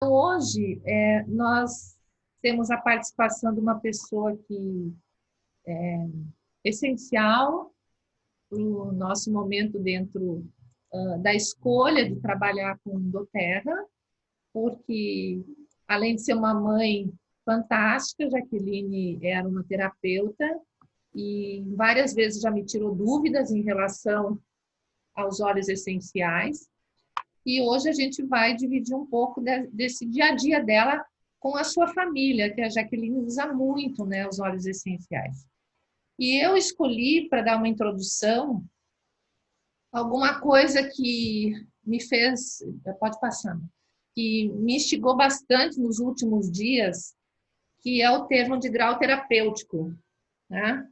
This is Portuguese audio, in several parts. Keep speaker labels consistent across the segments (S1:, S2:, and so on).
S1: Hoje, nós temos a participação de uma pessoa que é essencial para o nosso momento dentro da escolha de trabalhar com doTERRA, porque, além de ser uma mãe fantástica, Jaqueline era uma terapeuta e várias vezes já me tirou dúvidas em relação aos óleos essenciais. E hoje a gente vai dividir um pouco desse dia a dia dela com a sua família, que a Jaqueline usa muito, né, os óleos essenciais. E eu escolhi, para dar uma introdução, alguma coisa que me fez, pode passar, que me instigou bastante nos últimos dias, que é o termo de grau terapêutico, né?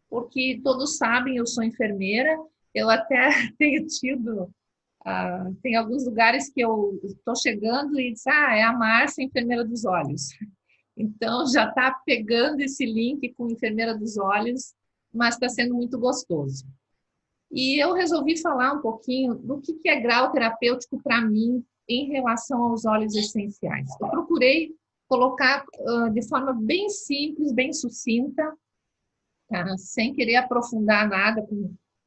S1: Porque todos sabem, eu sou enfermeira, eu até tenho tido tem alguns lugares que eu estou chegando e diz, é a Márcia, enfermeira dos olhos. Então, já está pegando esse link com enfermeira dos olhos, mas está sendo muito gostoso. E eu resolvi falar um pouquinho do que é grau terapêutico para mim em relação aos óleos essenciais. Eu procurei colocar de forma bem simples, bem sucinta, tá? Sem querer aprofundar nada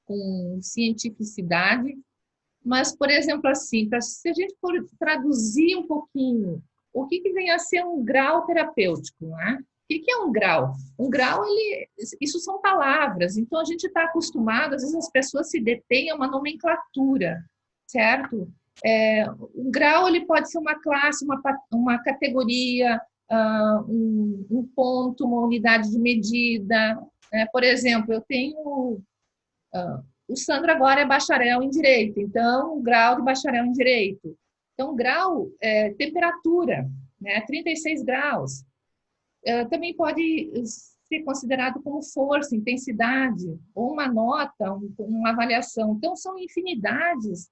S1: com cientificidade, mas, por exemplo, assim, se a gente for traduzir um pouquinho, o que vem a ser um grau terapêutico, né? O que é um grau? Um grau, isso são palavras, então a gente está acostumado, às vezes as pessoas se detêm a uma nomenclatura, certo? O grau ele pode ser uma classe, uma categoria, um ponto, uma unidade de medida. Né? Por exemplo, eu tenho o Sandro agora é bacharel em Direito, então, o grau de bacharel em Direito. Então, grau é temperatura, né? 36 graus. Também pode ser considerado como força, intensidade, ou uma nota, uma avaliação. Então, são infinidades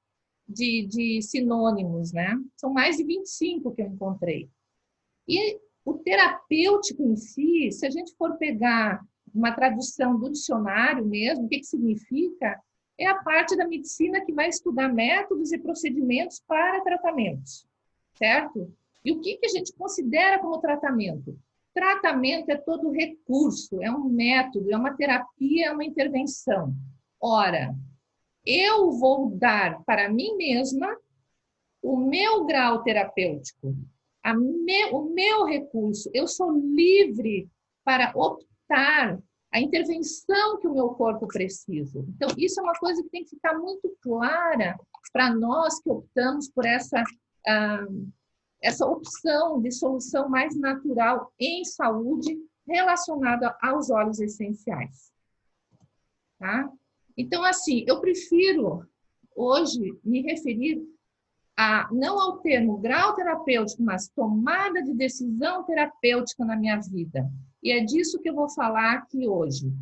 S1: de sinônimos, né? São mais de 25 que eu encontrei. E o terapêutico em si, se a gente for pegar uma tradução do dicionário mesmo, o que significa? É a parte da medicina que vai estudar métodos e procedimentos para tratamentos, certo? E o que a gente considera como tratamento? Tratamento é todo recurso, é um método, é uma terapia, é uma intervenção. Ora, eu vou dar para mim mesma o meu grau terapêutico, o meu recurso, eu sou livre para optar a intervenção que o meu corpo precisa. Então, isso é uma coisa que tem que ficar muito clara para nós que optamos por essa opção de solução mais natural em saúde relacionada aos óleos essenciais. Tá? Então, assim, eu prefiro hoje me referir não ao termo grau terapêutico, mas tomada de decisão terapêutica na minha vida. E é disso que eu vou falar aqui hoje.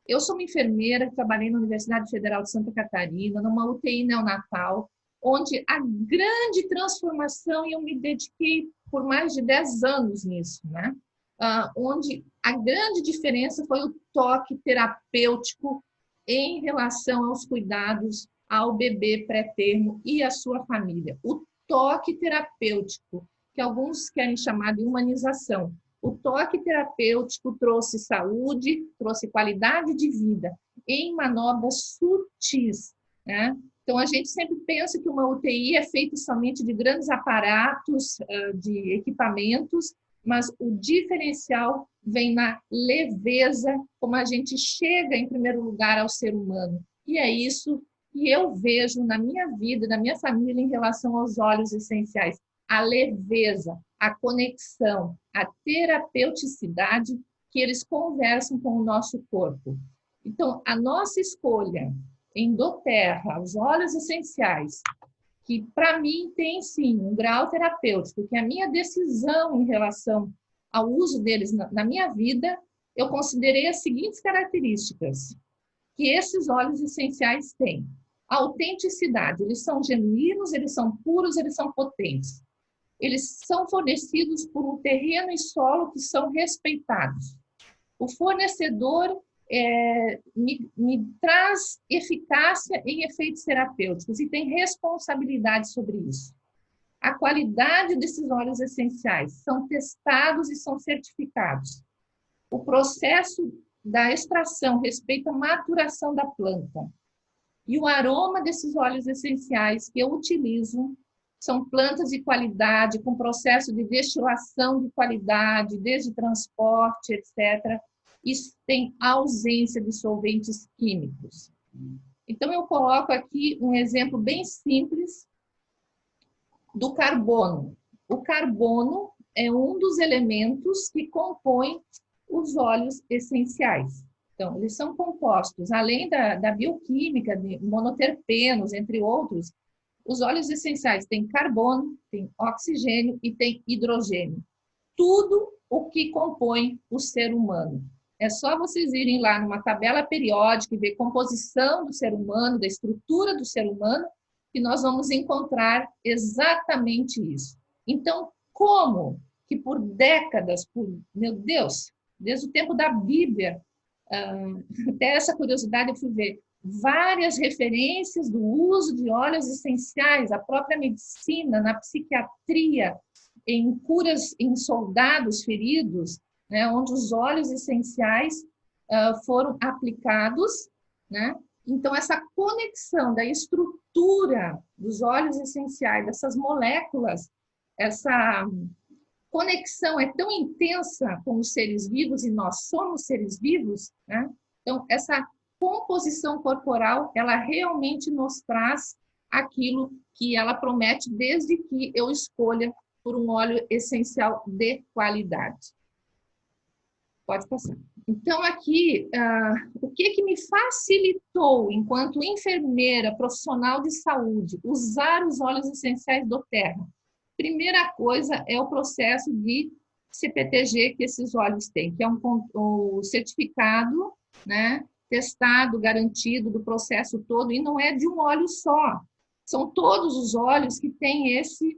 S1: Eu sou uma enfermeira, trabalhei na Universidade Federal de Santa Catarina, numa UTI neonatal, onde a grande transformação, e eu me dediquei por mais de 10 anos nisso, né? Onde a grande diferença foi o toque terapêutico em relação aos cuidados ao bebê pré-termo e à sua família. O toque terapêutico, que alguns querem chamar de humanização. O toque terapêutico trouxe saúde, trouxe qualidade de vida em manobras sutis, né? Então, a gente sempre pensa que uma UTI é feita somente de grandes aparatos, de equipamentos, mas o diferencial vem na leveza, como a gente chega, em primeiro lugar, ao ser humano. E é isso que eu vejo na minha vida, na minha família, em relação aos óleos essenciais. A leveza, a conexão, a terapeuticidade que eles conversam com o nosso corpo. Então, a nossa escolha em doTERRA, os óleos essenciais, que para mim tem sim um grau terapêutico, que a minha decisão em relação ao uso deles na minha vida, eu considerei as seguintes características que esses óleos essenciais têm. A autenticidade, eles são genuínos, eles são puros, eles são potentes. Eles são fornecidos por um terreno e solo que são respeitados. O fornecedor me traz eficácia em efeitos terapêuticos e tem responsabilidade sobre isso. A qualidade desses óleos essenciais são testados e são certificados. O processo da extração respeita a maturação da planta. E o aroma desses óleos essenciais que eu utilizo são plantas de qualidade, com processo de destilação de qualidade, desde transporte, etc. E tem ausência de solventes químicos. Então, eu coloco aqui um exemplo bem simples do carbono. O carbono é um dos elementos que compõem os óleos essenciais. Então, eles são compostos, além da bioquímica, de monoterpenos, entre outros, os óleos essenciais têm carbono, tem oxigênio e tem hidrogênio. Tudo o que compõe o ser humano. É só vocês irem lá numa tabela periódica e ver composição do ser humano, da estrutura do ser humano, que nós vamos encontrar exatamente isso. Então, como que por décadas, meu Deus, desde o tempo da Bíblia, até essa curiosidade eu fui ver, várias referências do uso de óleos essenciais, a própria medicina, na psiquiatria, em curas em soldados feridos, né, onde os óleos essenciais foram aplicados, né? Então, essa conexão da estrutura dos óleos essenciais, dessas moléculas, essa conexão é tão intensa com os seres vivos, e nós somos seres vivos, né? Então, essa composição corporal, ela realmente nos traz aquilo que ela promete desde que eu escolha por um óleo essencial de qualidade. Pode passar. Então, aqui, o que me facilitou, enquanto enfermeira, profissional de saúde, usar os óleos essenciais doTERRA? Primeira coisa é o processo de CPTG que esses óleos têm, que é um certificado, né, testado, garantido do processo todo, e não é de um óleo só. São todos os óleos que têm esse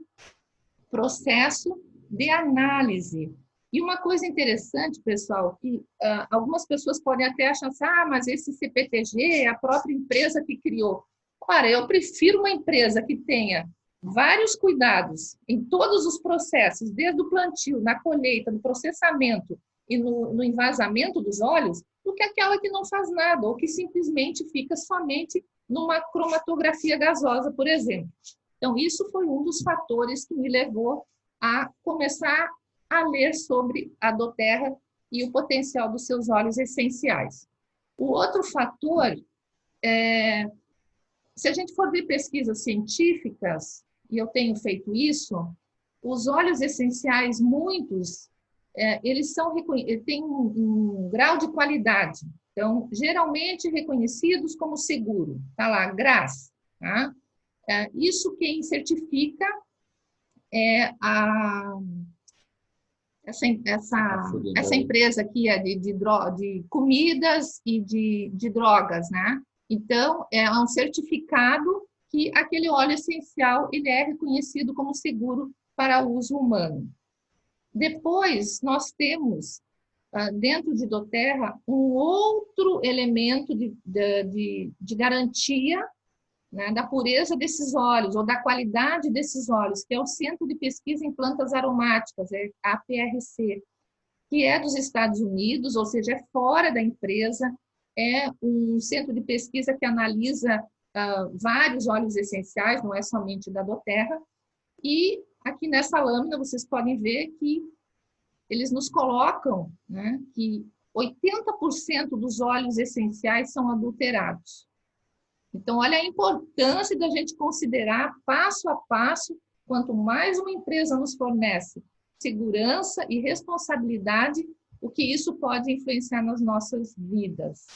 S1: processo de análise. E uma coisa interessante, pessoal, que algumas pessoas podem até achar assim, mas esse CPTG é a própria empresa que criou. Ora, eu prefiro uma empresa que tenha vários cuidados em todos os processos, desde o plantio, na colheita, no processamento e no envasamento dos óleos, do que aquela que não faz nada, ou que simplesmente fica somente numa cromatografia gasosa, por exemplo. Então, isso foi um dos fatores que me levou a começar a ler sobre a doTERRA e o potencial dos seus óleos essenciais. O outro fator se a gente for ver pesquisas científicas, e eu tenho feito isso, os óleos essenciais, muitos, eles têm um grau de qualidade. Então, geralmente reconhecidos como seguro. Está lá, GRAS. Tá? Isso quem certifica é essa empresa aqui de comidas e de drogas, né? Então, é um certificado que aquele óleo essencial ele é reconhecido como seguro para uso humano. Depois, nós temos, dentro de doTERRA, um outro elemento de garantia, né, da pureza desses óleos, ou da qualidade desses óleos, que é o Centro de Pesquisa em Plantas Aromáticas, a APRC, que é dos Estados Unidos, ou seja, é fora da empresa, é um centro de pesquisa que analisa vários óleos essenciais, não é somente da doTERRA, e aqui nessa lâmina vocês podem ver que eles nos colocam, né, que 80% dos óleos essenciais são adulterados. Então, olha a importância da gente considerar passo a passo, quanto mais uma empresa nos fornece segurança e responsabilidade, o que isso pode influenciar nas nossas vidas.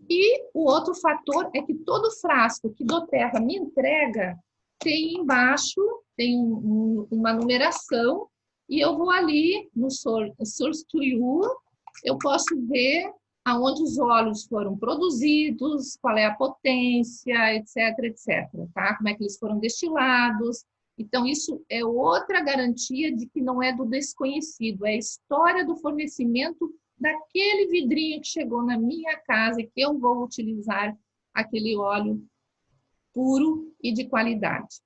S1: E o outro fator é que todo frasco que doTERRA me entrega tem embaixo, tem uma numeração, e eu vou ali no Source to You, eu posso ver aonde os óleos foram produzidos, qual é a potência, etc, etc, tá? Como é que eles foram destilados. Então, isso é outra garantia de que não é do desconhecido, é a história do fornecimento daquele vidrinho que chegou na minha casa e que eu vou utilizar aquele óleo puro e de qualidade.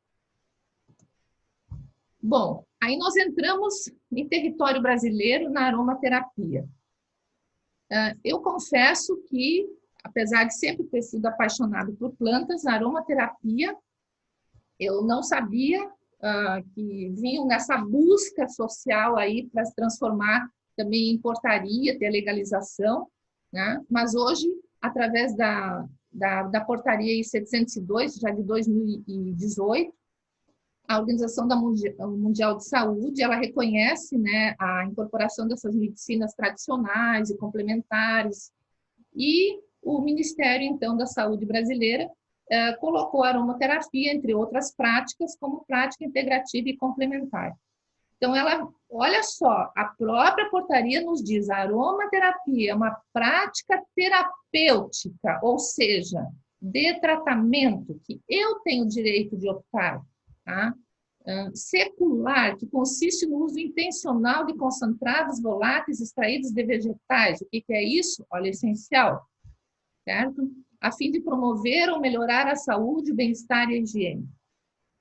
S1: Bom, aí nós entramos em território brasileiro na aromaterapia. Eu confesso que, apesar de sempre ter sido apaixonado por plantas, a aromaterapia, eu não sabia que vinham nessa busca social aí para se transformar também em portaria, ter legalização, né? Mas hoje, através da portaria I 702, já de 2018, a Organização Mundial de Saúde, ela reconhece, né, a incorporação dessas medicinas tradicionais e complementares, e o Ministério, então, da Saúde brasileira colocou a aromaterapia, entre outras práticas, como prática integrativa e complementar. Então, olha só, a própria portaria nos diz, a aromaterapia é uma prática terapêutica, ou seja, de tratamento, que eu tenho o direito de optar, tá? Secular, que consiste no uso intencional de concentrados voláteis extraídos de vegetais. O que é isso? Óleo essencial, certo? A fim de promover ou melhorar a saúde, o bem-estar e a higiene.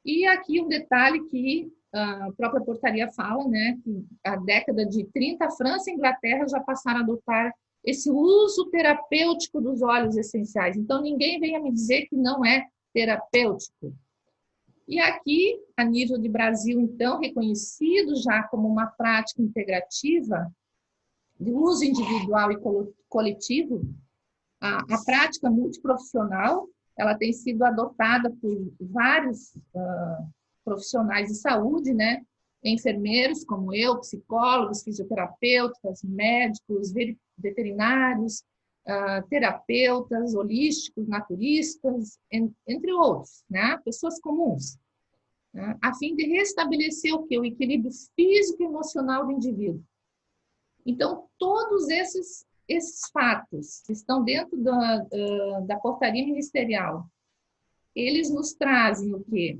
S1: E aqui um detalhe que a própria portaria fala, né, que a década de 30, a França e a Inglaterra já passaram a adotar esse uso terapêutico dos óleos essenciais. Então, ninguém venha me dizer que não é terapêutico. E aqui, a nível de Brasil, então, reconhecido já como uma prática integrativa de uso individual e coletivo, a prática multiprofissional, ela tem sido adotada por vários profissionais de saúde, né? Enfermeiros como eu, psicólogos, fisioterapeutas, médicos, veterinários, terapeutas, holísticos, naturistas, entre outros, né? Pessoas comuns, né? A fim de restabelecer o quê? O equilíbrio físico e emocional do indivíduo. Então, todos esses fatos que estão dentro da portaria ministerial, eles nos trazem o quê?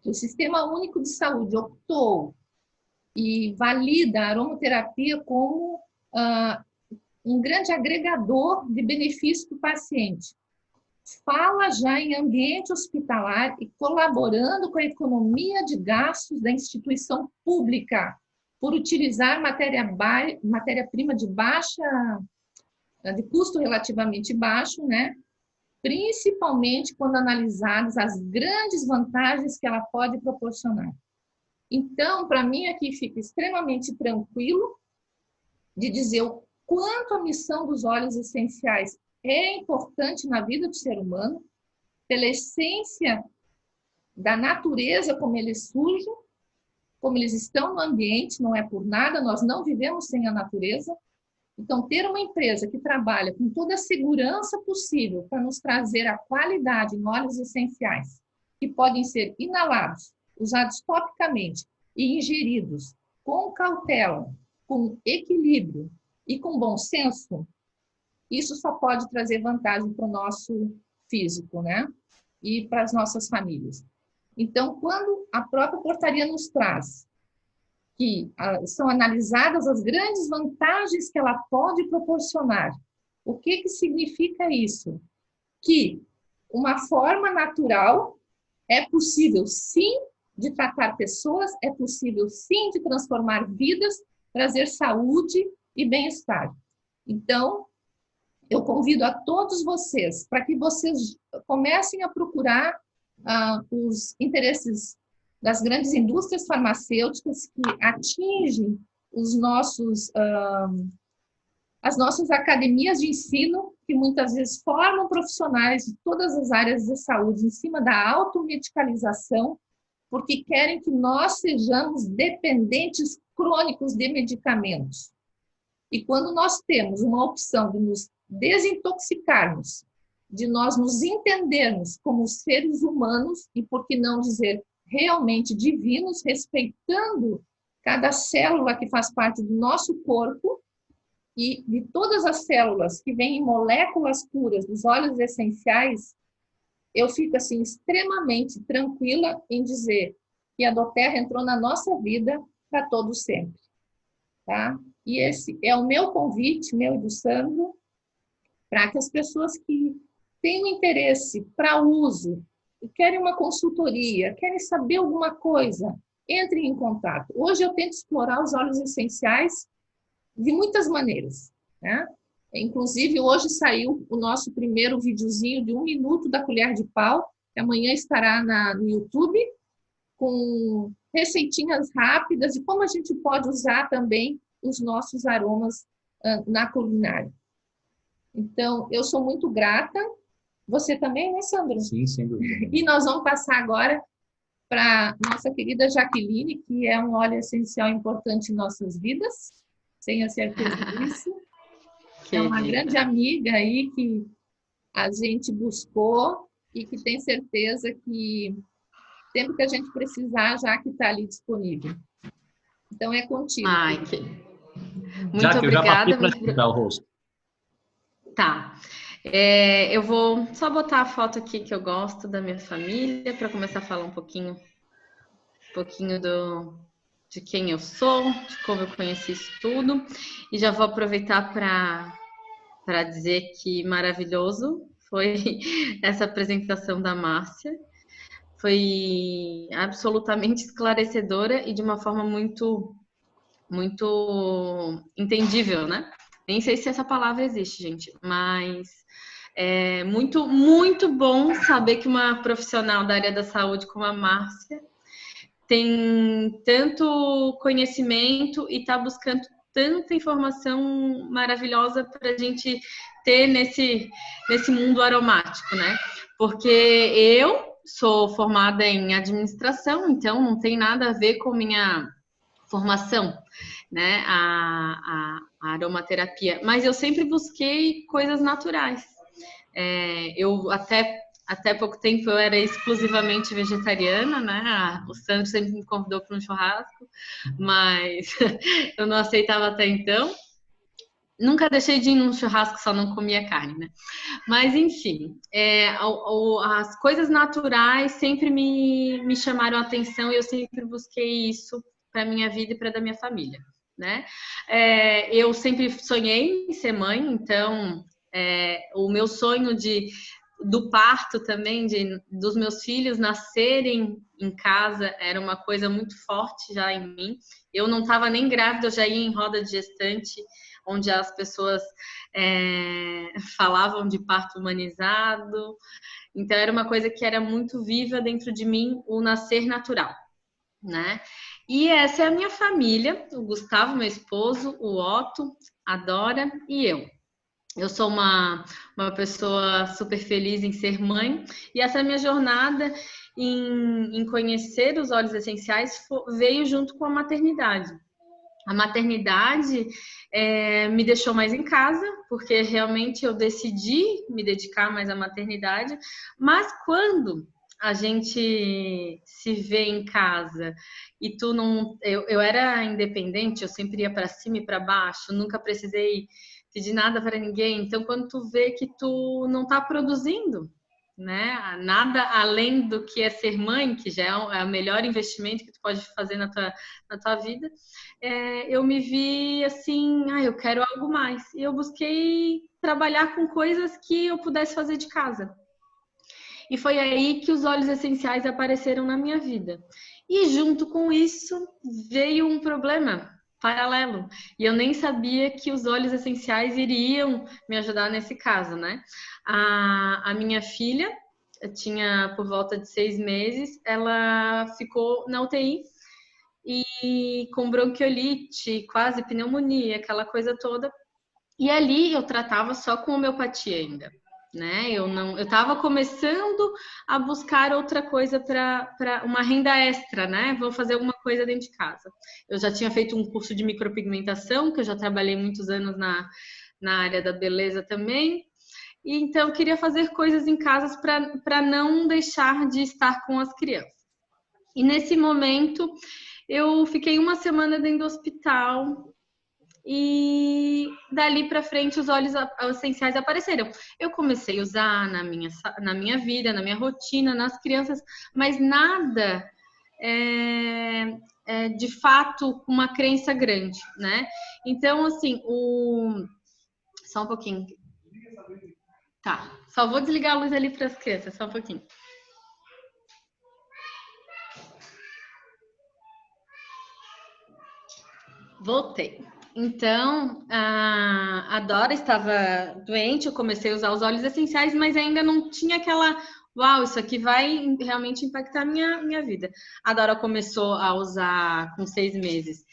S1: Que o Sistema Único de Saúde optou e valida a aromaterapia como um grande agregador de benefício para o paciente. Fala já em ambiente hospitalar e colaborando com a economia de gastos da instituição pública, por utilizar matéria-prima de custo relativamente baixo, né? Principalmente quando analisadas as grandes vantagens que ela pode proporcionar. Então, para mim, aqui fica extremamente tranquilo de dizer o quanto a missão dos óleos essenciais é importante na vida do ser humano, pela essência da natureza como eles surgem, como eles estão no ambiente, não é por nada, nós não vivemos sem a natureza. Então, ter uma empresa que trabalha com toda a segurança possível para nos trazer a qualidade em óleos essenciais, que podem ser inalados, usados topicamente e ingeridos com cautela, com equilíbrio e com bom senso, isso só pode trazer vantagem para o nosso físico, né? E para as nossas famílias. Então, quando a própria portaria nos traz que são analisadas as grandes vantagens que ela pode proporcionar, o que significa isso? Que uma forma natural é possível, sim, de tratar pessoas, é possível, sim, de transformar vidas, trazer saúde e bem-estar. Então, eu convido a todos vocês para que vocês comecem a procurar os interesses das grandes indústrias farmacêuticas que atingem as nossas academias de ensino, que muitas vezes formam profissionais de todas as áreas de saúde em cima da automedicalização, porque querem que nós sejamos dependentes crônicos de medicamentos. E quando nós temos uma opção de nos desintoxicarmos, de nós nos entendermos como seres humanos, e por que não dizer realmente divinos, respeitando cada célula que faz parte do nosso corpo, e de todas as células que vêm em moléculas puras dos óleos essenciais, eu fico assim extremamente tranquila em dizer que a doTERRA entrou na nossa vida para todo sempre, tá? E esse é o meu convite, meu e do Sandro, para que as pessoas que têm interesse para uso, querem uma consultoria, querem saber alguma coisa, entre em contato. Hoje eu tento explorar os óleos essenciais de muitas maneiras, né? Inclusive, hoje saiu o nosso primeiro videozinho de 1 minuto da colher de pau, que amanhã estará no YouTube, com receitinhas rápidas de como a gente pode usar também os nossos aromas na culinária. Então, eu sou muito grata. Você também, né, Sandro?
S2: Sim, sem dúvida.
S1: E nós vamos passar agora para nossa querida Jaqueline, que é um óleo essencial importante em nossas vidas. Tenho certeza disso. É uma grande amiga aí que a gente buscou e que tem certeza que sempre que a gente precisar, já que está ali disponível. Então, é contigo.
S3: Ai, muito
S2: Já que eu já passei
S3: obrigada.
S2: para escutar o rosto.
S3: Tá. Eu vou só botar a foto aqui que eu gosto da minha família para começar a falar um pouquinho de quem eu sou, de como eu conheci isso tudo. E já vou aproveitar para dizer que maravilhoso foi essa apresentação da Márcia. Foi absolutamente esclarecedora e de uma forma muito, muito entendível, né? Nem sei se essa palavra existe, gente, mas é muito, muito bom saber que uma profissional da área da saúde como a Márcia tem tanto conhecimento e está buscando tanta informação maravilhosa para a gente ter nesse mundo aromático, né? Porque eu sou formada em administração, então não tem nada a ver com minha formação, né? A aromaterapia, mas eu sempre busquei coisas naturais. Eu até pouco tempo eu era exclusivamente vegetariana, né? O Sandro sempre me convidou para um churrasco, mas eu não aceitava até então. Nunca deixei de ir num churrasco, só não comia carne, né? Mas enfim, as coisas naturais sempre me chamaram a atenção e eu sempre busquei isso para minha vida e para da minha família, né? Eu sempre sonhei em ser mãe, então o meu sonho do parto também, dos meus filhos nascerem em casa, era uma coisa muito forte já em mim. Eu não estava nem grávida, eu já ia em roda de gestante, onde as pessoas falavam de parto humanizado. Então, era uma coisa que era muito viva dentro de mim, o nascer natural, né? E essa é a minha família, o Gustavo, meu esposo, o Otto, a Dora e eu. Eu sou uma pessoa super feliz em ser mãe, e essa minha jornada em conhecer os óleos essenciais veio junto com a maternidade. A maternidade me deixou mais em casa, porque realmente eu decidi me dedicar mais à maternidade, mas quando a gente se vê em casa e tu não... Eu era independente, eu sempre ia para cima e para baixo, nunca precisei pedir nada para ninguém. Então, quando tu vê que tu não está produzindo, né, nada além do que é ser mãe, que já é o melhor investimento que tu pode fazer na tua vida, eu me vi assim, eu quero algo mais. E eu busquei trabalhar com coisas que eu pudesse fazer de casa. E foi aí que os óleos essenciais apareceram na minha vida. E junto com isso veio um problema paralelo. E eu nem sabia que os óleos essenciais iriam me ajudar nesse caso, né? A minha filha, eu tinha por volta de 6 meses, ela ficou na UTI e com bronquiolite, quase pneumonia, aquela coisa toda. E ali eu tratava só com homeopatia ainda, né? Eu estava começando a buscar outra coisa para uma renda extra, né? Vou fazer alguma coisa dentro de casa. Eu já tinha feito um curso de micropigmentação, que eu já trabalhei muitos anos na área da beleza também. E então eu queria fazer coisas em casa para não deixar de estar com as crianças. E nesse momento eu fiquei uma semana dentro do hospital e dali para frente os óleos essenciais apareceram. Eu comecei a usar na minha vida, na minha rotina, nas crianças, mas nada de fato com uma crença grande, né? Então, assim, só um pouquinho. Tá, só vou desligar a luz ali para as crianças, só um pouquinho. Voltei. Então, a Dora estava doente, eu comecei a usar os óleos essenciais, mas ainda não tinha aquela, uau, isso aqui vai realmente impactar a minha vida. A Dora começou a usar com 6 meses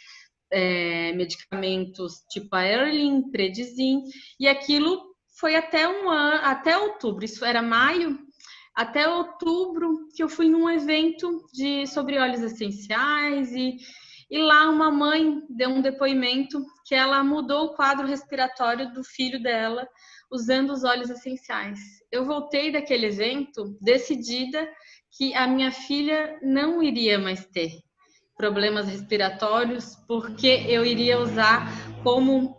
S3: medicamentos tipo Aerolin, Predizin, e aquilo foi até até outubro, isso era maio, até outubro que eu fui num evento sobre óleos essenciais e lá uma mãe deu um depoimento que ela mudou o quadro respiratório do filho dela usando os óleos essenciais. Eu voltei daquele evento decidida que a minha filha não iria mais ter problemas respiratórios, porque eu iria usar como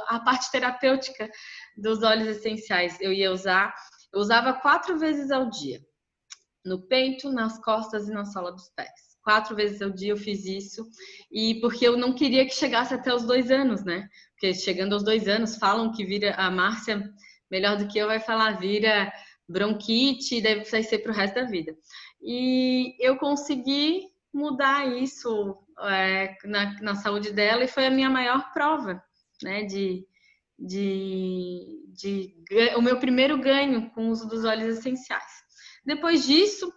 S3: a parte terapêutica dos óleos essenciais. Eu usava 4 vezes ao dia, no peito, nas costas e na sola dos pés. 4 vezes ao dia eu fiz isso, e porque eu não queria que chegasse até os 2 anos, né? Porque chegando aos 2 anos, falam que vira, a Márcia, melhor do que eu, vai falar, vira bronquite, deve ser para o resto da vida. E eu consegui mudar isso na saúde dela, e foi a minha maior prova, né? O meu primeiro ganho com o uso dos óleos essenciais. Depois disso,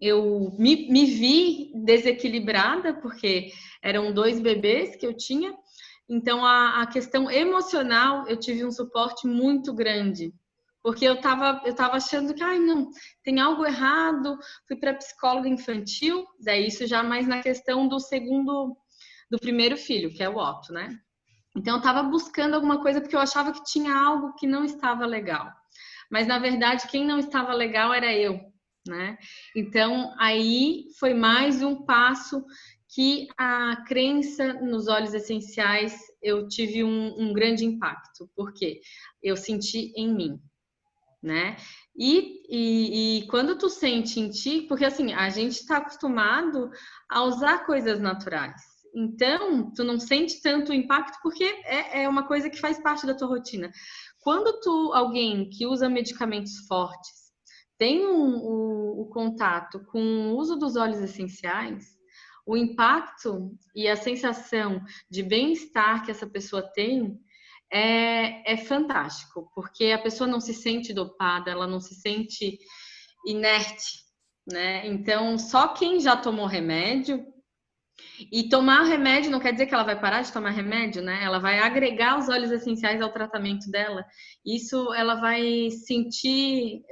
S3: eu me vi desequilibrada, porque eram 2 bebês que eu tinha, então a questão emocional, eu tive um suporte muito grande, porque eu tava achando que, ai, não, tem algo errado, fui para psicóloga infantil, daí isso já mais na questão do primeiro filho, que é o Otto, né? Então eu tava buscando alguma coisa porque eu achava que tinha algo que não estava legal. Mas na verdade, quem não estava legal era eu, né? Então aí foi mais um passo que a crença nos óleos essenciais, eu tive um grande impacto, porque eu senti em mim, né? E quando tu sente em ti, porque assim, a gente está acostumado a usar coisas naturais. Então, tu não sente tanto impacto porque é uma coisa que faz parte da tua rotina. Quando alguém que usa medicamentos fortes, tem o contato com o uso dos óleos essenciais, o impacto e a sensação de bem-estar que essa pessoa tem é fantástico, porque a pessoa não se sente dopada, ela não se sente inerte, né? Então, só quem já tomou remédio, e tomar remédio não quer dizer que ela vai parar de tomar remédio, né? Ela vai agregar os óleos essenciais ao tratamento dela. Isso ela vai sentir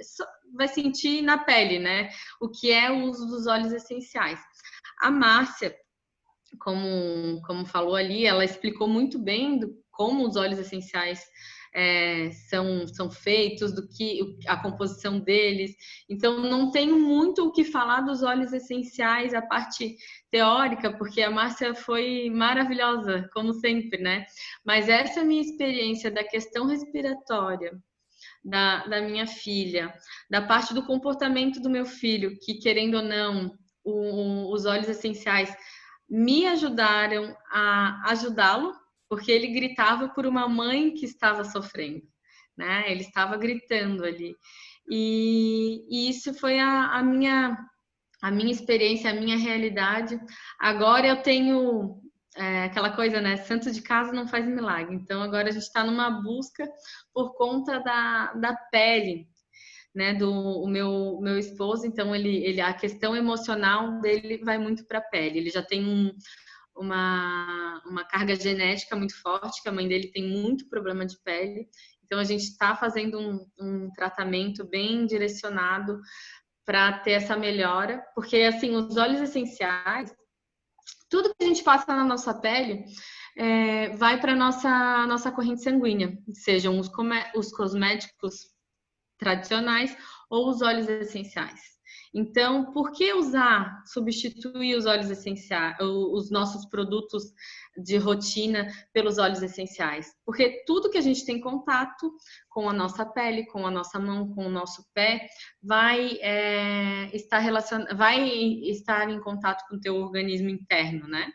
S3: na pele, né? O que é o uso dos óleos essenciais. A Márcia, como falou ali, ela explicou muito bem como os óleos essenciais são feitos, a composição deles. Então, não tenho muito o que falar dos óleos essenciais, a parte teórica, porque a Márcia foi maravilhosa, como sempre, né? Mas essa é a minha experiência da questão respiratória da minha filha, da parte do comportamento do meu filho, que, querendo ou não, os óleos essenciais me ajudaram a ajudá-lo, porque ele gritava por uma mãe que estava sofrendo, né? Ele estava gritando ali. E isso foi a minha experiência, a minha realidade. Agora eu tenho aquela coisa, né? Santo de casa não faz milagre. Então agora a gente está numa busca por conta da pele, né, o meu esposo. Então ele a questão emocional dele vai muito para a pele. Ele já tem uma carga genética muito forte, que a mãe dele tem muito problema de pele. Então a gente está fazendo um tratamento bem direcionado para ter essa melhora, porque assim, os óleos essenciais, tudo que a gente passa na nossa pele vai para nossa corrente sanguínea, sejam os cosméticos tradicionais ou os óleos essenciais. Então, por que substituir os óleos essenciais, os nossos produtos de rotina pelos óleos essenciais? Porque tudo que a gente tem contato com a nossa pele, com a nossa mão, com o nosso pé, vai estar em contato com o teu organismo interno, né?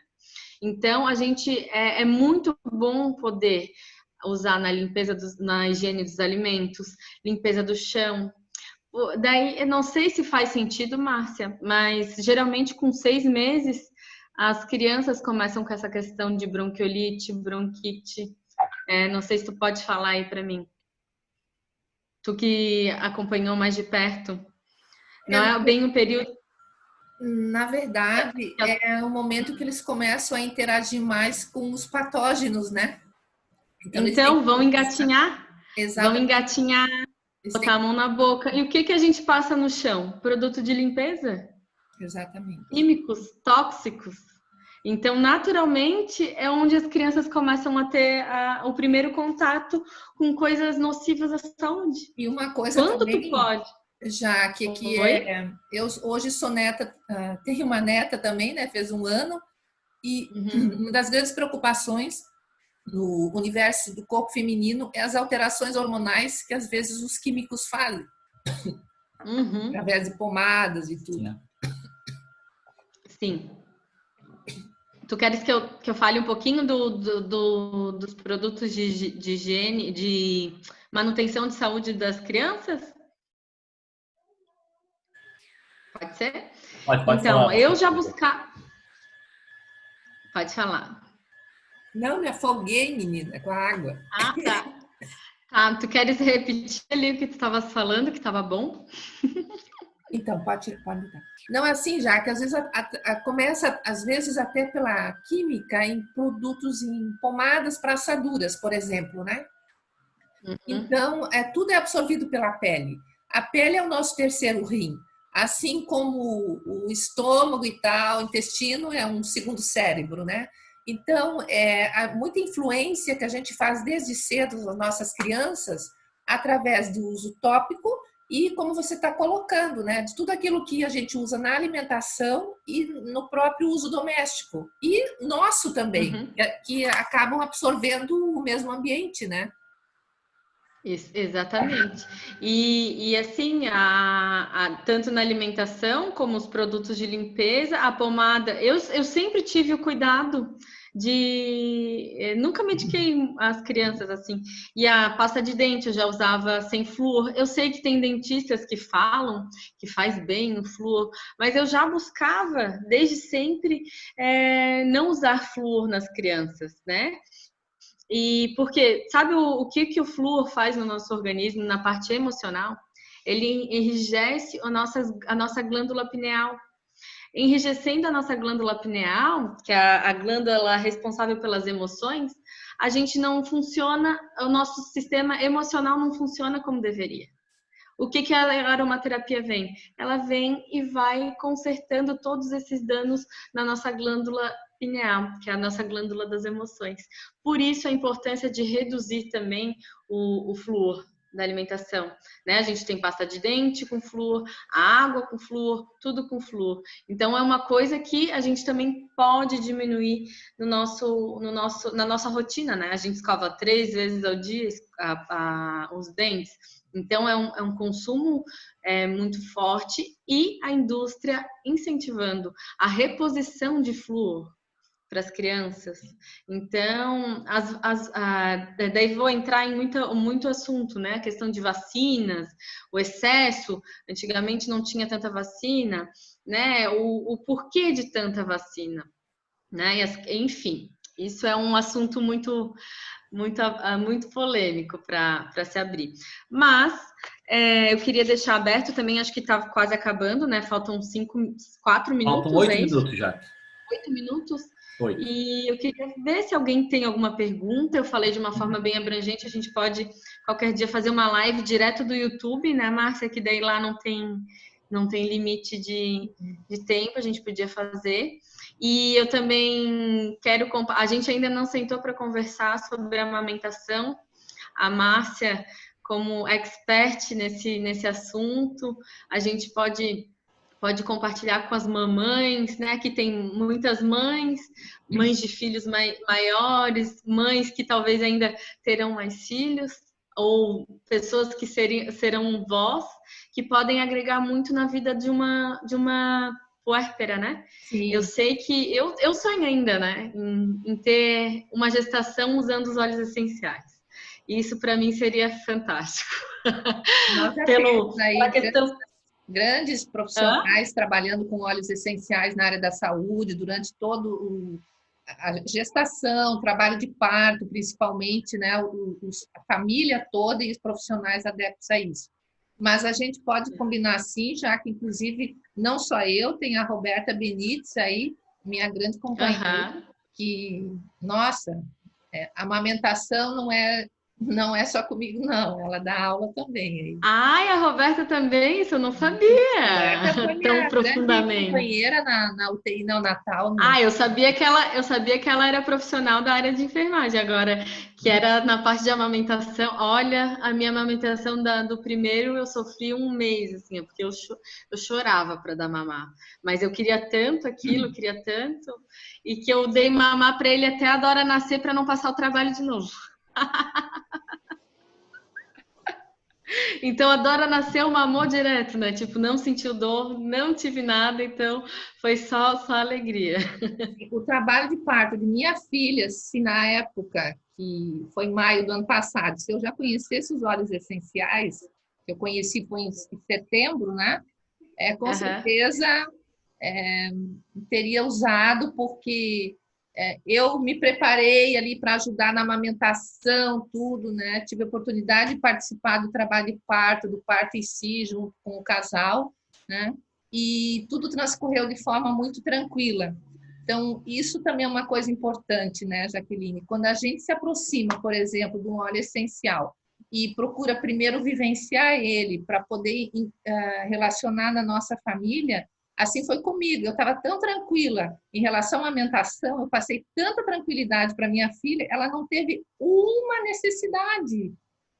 S3: Então, é muito bom poder usar na limpeza, na higiene dos alimentos, limpeza do chão. Daí, eu não sei se faz sentido, Márcia, mas geralmente com 6 meses as crianças começam com essa questão de bronquiolite, bronquite. Não sei se tu pode falar aí para mim. Tu que acompanhou mais de perto. Não é bem o período...
S1: Na verdade, é o momento que eles começam a interagir mais com os patógenos, né?
S3: Então vão engatinhar?
S1: Exatamente.
S3: Vão engatinhar, botar a mão na boca. E o que a gente passa no chão? Produto de limpeza?
S1: Exatamente.
S3: Químicos, tóxicos. Então, naturalmente, é onde as crianças começam a ter o primeiro contato com coisas nocivas à saúde.
S1: E uma coisa
S3: Quando
S1: também,
S3: tu pode?
S1: já que eu hoje sou neta, tenho uma neta também, né? Fez 1 ano, e uma das grandes preocupações no universo do corpo feminino é as alterações hormonais que às vezes os químicos fazem, através de pomadas e tudo.
S3: Sim. Tu queres que eu fale um pouquinho dos produtos de higiene, de manutenção de saúde das crianças? Pode ser?
S2: Pode
S3: então,
S2: falar.
S3: Eu já buscar... Pode falar.
S1: Não, me afoguei, menina, com a água.
S3: Ah, tá. Tá, tu queres repetir ali o que tu estava falando, que estava bom?
S1: Então, pode dar. Não é assim, já que às vezes começa, às vezes até pela química, em produtos, em pomadas para assaduras, por exemplo, né? Então, tudo é absorvido pela pele. A pele é o nosso terceiro rim. Assim como o estômago e tal, o intestino é um segundo cérebro, né? Então, há muita influência que a gente faz desde cedo nas nossas crianças, através do uso tópico e, como você está colocando, né? De tudo aquilo que a gente usa na alimentação e no próprio uso doméstico. E nosso também, que acabam absorvendo o mesmo ambiente, né?
S3: Exatamente. E assim, tanto na alimentação como os produtos de limpeza, a pomada, eu sempre tive o cuidado de... Nunca mediquei as crianças assim. E a pasta de dente eu já usava sem flúor. Eu sei que tem dentistas que falam que faz bem o flúor, mas eu já buscava, desde sempre, não usar flúor nas crianças, né? E porque, sabe o que o flúor faz no nosso organismo, na parte emocional? Ele enrijece a nossa glândula pineal. Enrijecendo a nossa glândula pineal, que é a glândula responsável pelas emoções, a gente não funciona, o nosso sistema emocional não funciona como deveria. O que a aromaterapia vem? Ela vem e vai consertando todos esses danos na nossa glândula pineal, que é a nossa glândula das emoções. Por isso a importância de reduzir também o flúor da alimentação, né? A gente tem pasta de dente com flúor, a água com flúor, tudo com flúor. Então é uma coisa que a gente também pode diminuir na nossa rotina, né? A gente escova 3 vezes ao dia os dentes. Então, é um consumo muito forte e a indústria incentivando a reposição de flúor para as crianças. Então, daí vou entrar em muito assunto, né? A questão de vacinas, o excesso. Antigamente não tinha tanta vacina, né? O porquê de tanta vacina, né? Enfim, isso é um assunto muito polêmico para se abrir. Mas eu queria deixar aberto também, acho que está quase acabando, né? Faltam 4 minutos.
S2: Faltam 8 minutos já.
S3: 8 minutos?
S2: 8.
S3: E eu queria ver se alguém tem alguma pergunta. Eu falei de uma forma bem abrangente, a gente pode qualquer dia fazer uma live direto do YouTube, né, Márcia? Que daí lá não tem limite de tempo, a gente podia fazer. E eu também quero... A gente ainda não sentou para conversar sobre a amamentação. A Márcia, como expert nesse assunto, a gente pode compartilhar com as mamães, né? Que tem muitas mães de filhos maiores, mães que talvez ainda terão mais filhos, ou pessoas que serão vós, que podem agregar muito na vida de uma puérpera, né? Sim. Eu sei que eu sonho ainda, né? Em ter uma gestação usando os óleos essenciais. E isso para mim seria fantástico.
S1: Nós já temos aí
S3: questão
S1: grandes profissionais trabalhando com óleos essenciais na área da saúde durante todo a gestação, trabalho de parto, principalmente, né? A família toda e os profissionais adeptos a isso. Mas a gente pode combinar sim, já que, inclusive, não só eu, tem a Roberta Benites aí, minha grande companheira, que, nossa, a amamentação não é só comigo, não. Ela dá aula também.
S3: Ai, a Roberta também? Isso eu não sabia tão profundamente.
S1: Companheira na UTI neonatal.
S3: Eu sabia que ela era profissional da área de enfermagem, agora que era na parte de amamentação. Olha, a minha amamentação do primeiro eu sofri um mês, assim, porque eu chorava para dar mamar. Mas eu queria tanto aquilo, queria tanto, e que eu dei mamar para ele até a Dora nascer para não passar o trabalho de novo. Então a Dora nasceu, mamou direto, né? Tipo, não sentiu dor, não tive nada, então foi só alegria.
S1: O trabalho de parto de minha filha, se na época, que foi em maio do ano passado, se eu já conhecesse os óleos essenciais, que eu conheci foi em setembro, né? Com certeza teria usado, porque eu me preparei ali para ajudar na amamentação, tudo, né? Tive a oportunidade de participar do trabalho de parto, do parto em si, junto com o casal, né? E tudo transcorreu de forma muito tranquila. Então, isso também é uma coisa importante, né, Jaqueline? Quando a gente se aproxima, por exemplo, de um óleo essencial e procura primeiro vivenciar ele para poder relacionar na nossa família, assim foi comigo. Eu estava tão tranquila em relação à amamentação, eu passei tanta tranquilidade para minha filha, ela não teve uma necessidade,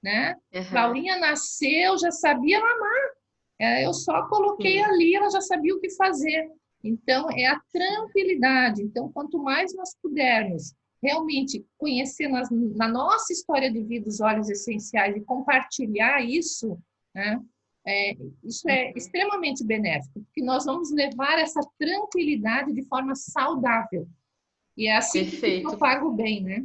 S1: né? Laurinha nasceu, já sabia mamar. Eu só coloquei ali, ela já sabia o que fazer. Então, é a tranquilidade. Então, quanto mais nós pudermos realmente conhecer na nossa história de vida os óleos essenciais e compartilhar isso, né? Isso é extremamente benéfico, porque nós vamos levar essa tranquilidade de forma saudável. E é assim que eu pago bem, né?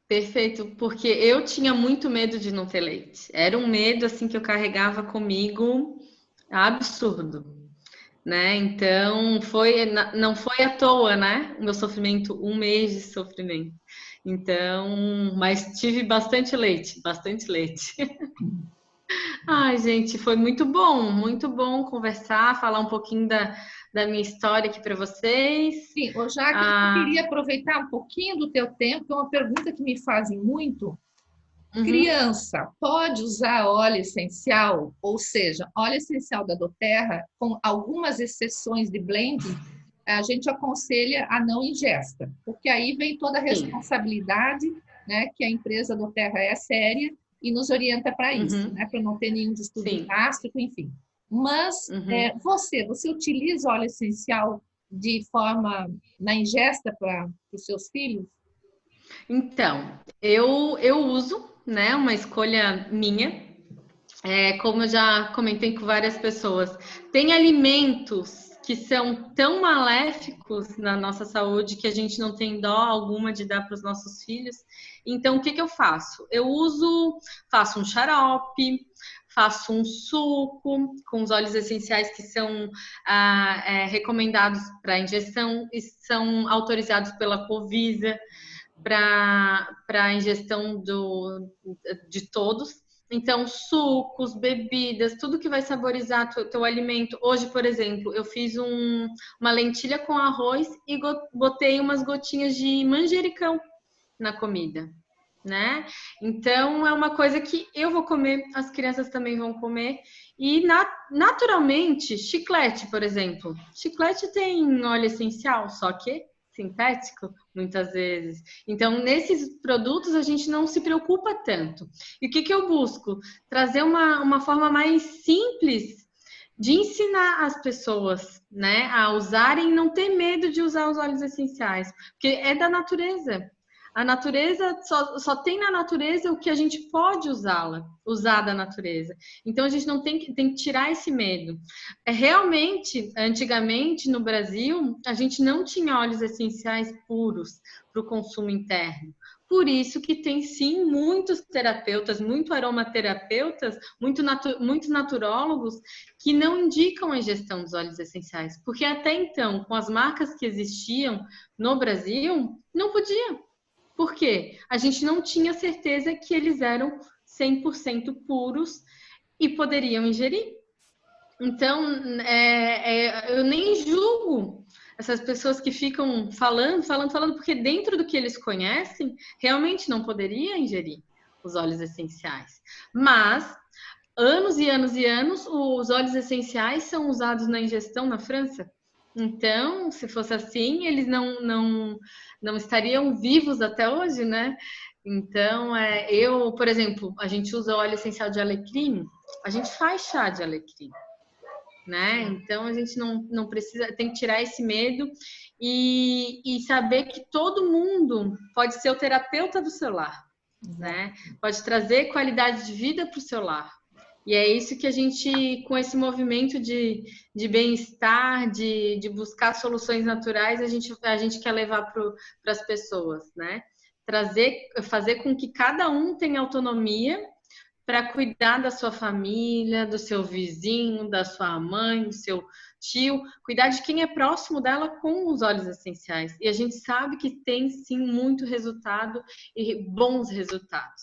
S3: Perfeito, porque eu tinha muito medo de não ter leite. Era um medo assim que eu carregava comigo absurdo, né? Então não foi à toa, né? O meu sofrimento, um mês de sofrimento. Então, mas tive bastante leite, bastante leite. Ai, gente, foi muito bom conversar, falar um pouquinho da minha história aqui para vocês.
S1: Sim, Jaque, eu queria aproveitar um pouquinho do teu tempo, que é uma pergunta que me fazem muito. Criança pode usar óleo essencial, ou seja, óleo essencial da doTERRA, com algumas exceções de blending, a gente aconselha a não ingesta, porque aí vem toda a responsabilidade, né, que a empresa doTERRA é séria e nos orienta para isso, né, para não ter nenhum distúrbio gástrico, enfim. Mas você utiliza óleo essencial de forma na ingesta para os seus filhos?
S3: Então, eu uso, né, uma escolha minha, como eu já comentei com várias pessoas, tem alimentos que são tão maléficos na nossa saúde que a gente não tem dó alguma de dar para os nossos filhos. Então, o que eu faço? Faço um xarope, faço um suco com os óleos essenciais que são recomendados para ingestão e são autorizados pela Covisa para a ingestão de todos. Então, sucos, bebidas, tudo que vai saborizar teu alimento. Hoje, por exemplo, eu fiz uma lentilha com arroz e botei umas gotinhas de manjericão na comida, né? Então, é uma coisa que eu vou comer, as crianças também vão comer. E, naturalmente, chiclete, por exemplo. Chiclete tem óleo essencial, só que sintético, muitas vezes. Então, nesses produtos, a gente não se preocupa tanto. E o que eu busco? Trazer uma forma mais simples de ensinar as pessoas, né, a usarem e não ter medo de usar os óleos essenciais, porque é da natureza. A natureza só tem na natureza o que a gente pode usar da natureza. Então a gente não tem que tirar esse medo. Realmente, antigamente no Brasil, a gente não tinha óleos essenciais puros para o consumo interno. Por isso que tem sim muitos terapeutas, muito aromaterapeutas, muitos naturólogos que não indicam a ingestão dos óleos essenciais, porque até então, com as marcas que existiam no Brasil, não podia. Por quê? A gente não tinha certeza que eles eram 100% puros e poderiam ingerir. Então, eu nem julgo essas pessoas que ficam falando, porque dentro do que eles conhecem, realmente não poderia ingerir os óleos essenciais. Mas, anos e anos e anos, os óleos essenciais são usados na ingestão na França. Então, se fosse assim, eles não estariam vivos até hoje, né? Então, por exemplo, a gente usa óleo essencial de alecrim, a gente faz chá de alecrim. Né? Então a gente não precisa, tem que tirar esse medo e saber que todo mundo pode ser o terapeuta do seu lar, né? Pode trazer qualidade de vida para o seu lar. E é isso que a gente, com esse movimento de bem-estar, de buscar soluções naturais, a gente quer levar para as pessoas, né? Fazer com que cada um tenha autonomia para cuidar da sua família, do seu vizinho, da sua mãe, do seu tio, cuidar de quem é próximo dela com os óleos essenciais. E a gente sabe que tem sim muito resultado e bons resultados.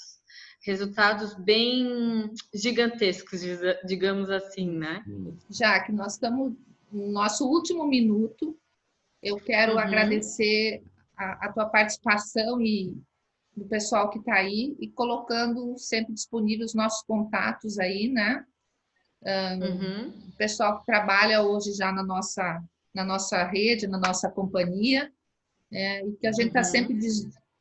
S3: Resultados bem gigantescos, digamos assim, né?
S1: Jaque, nós estamos no nosso último minuto. Eu quero agradecer a tua participação e do pessoal que está aí e colocando sempre disponíveis os nossos contatos aí, né? O pessoal que trabalha hoje já na nossa rede, na nossa companhia, e que a gente está sempre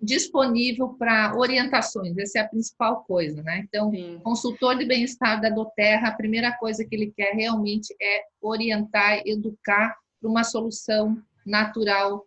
S1: disponível para orientações, essa é a principal coisa, né? Então, consultor de bem-estar da doTERRA, a primeira coisa que ele quer realmente é orientar, educar para uma solução natural